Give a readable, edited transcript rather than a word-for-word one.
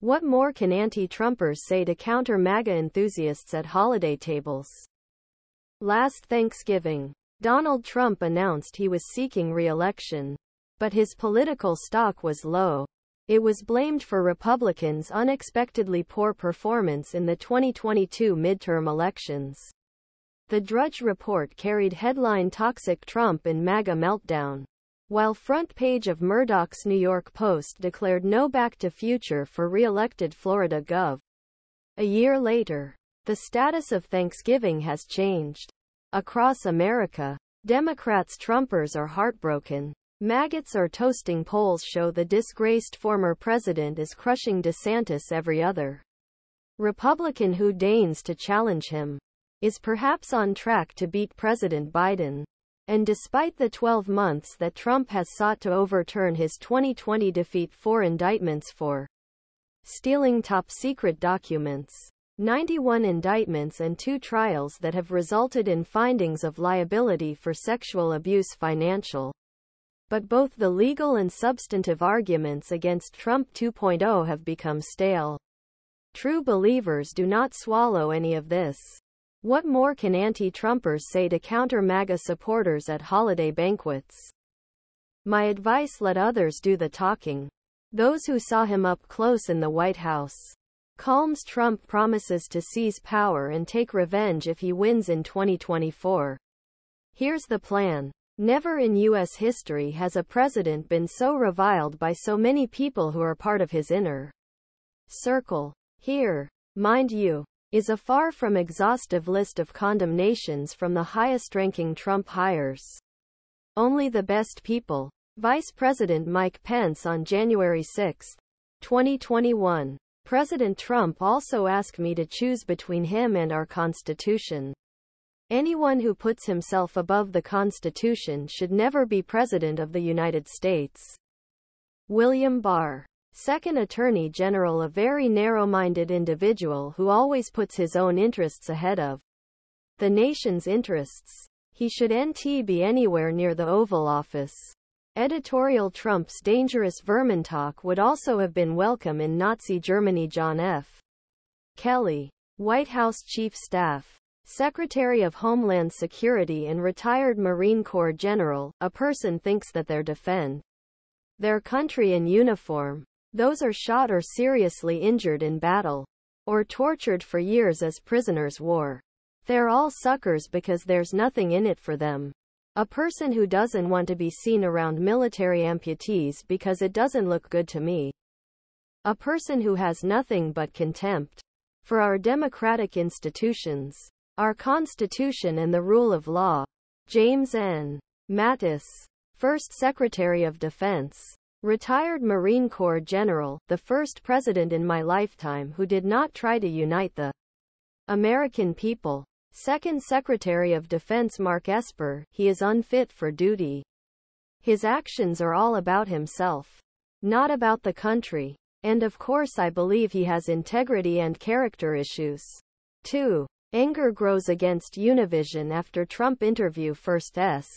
What more can anti-Trumpers say to counter MAGA enthusiasts at holiday tables? Last Thanksgiving, Donald Trump announced he was seeking re-election, but his political stock was low. It was blamed for Republicans' unexpectedly poor performance in the 2022 midterm elections. The Drudge Report carried headline "Toxic Trump in MAGA Meltdown," while front page of Murdochs New York Post declared no back to future for re-elected Florida Gov. A year later, the status of Thanksgiving has changed. Across America, Democrats' Trumpers are heartbroken. MAGAts are toasting. Polls show the disgraced former president is crushing DeSantis. Every other Republican who deigns to challenge him is perhaps on track to beat President Biden. And despite the 12 months that Trump has sought to overturn his 2020 defeat, 4 indictments for stealing top-secret documents, 91 indictments and 2 trials that have resulted in findings of liability for sexual abuse, financial. But both the legal and substantive arguments against Trump 2.0 have become stale. True believers do not swallow any of this. What more can anti-Trumpers say to counter MAGA supporters at holiday banquets? My advice: let others do the talking. Those who saw him up close in the White House calms Trump promises to seize power and take revenge if he wins in 2024. Here's the plan. Never in U.S. history has a president been so reviled by so many people who are part of his inner circle. Here, mind you, is a far from exhaustive list of condemnations from the highest-ranking Trump hires. Only the best people. Vice President Mike Pence on January 6, 2021. President Trump also asked me to choose between him and our Constitution. Anyone who puts himself above the Constitution should never be President of the United States. William Barr, Second Attorney General, a very narrow-minded individual who always puts his own interests ahead of the nation's interests. He shouldn't be anywhere near the Oval Office. Editorial Trump's dangerous vermin talk would also have been welcome in Nazi Germany. John F. Kelly, White House Chief Staff, Secretary of Homeland Security and retired Marine Corps General, a person thinks that they defend their country in uniform. Those are shot or seriously injured in battle, or tortured for years as prisoners of war. They're all suckers because there's nothing in it for them. A person who doesn't want to be seen around military amputees because it doesn't look good to me. A person who has nothing but contempt for our democratic institutions, our Constitution and the rule of law. James N. Mattis, First Secretary of Defense, retired Marine Corps General, the first president in my lifetime who did not try to unite the American people. Second Secretary of Defense Mark Esper, he is unfit for duty. His actions are all about himself, not about the country. And of course I believe he has integrity and character issues. 2. Anger grows against Univision after Trump interview. First S.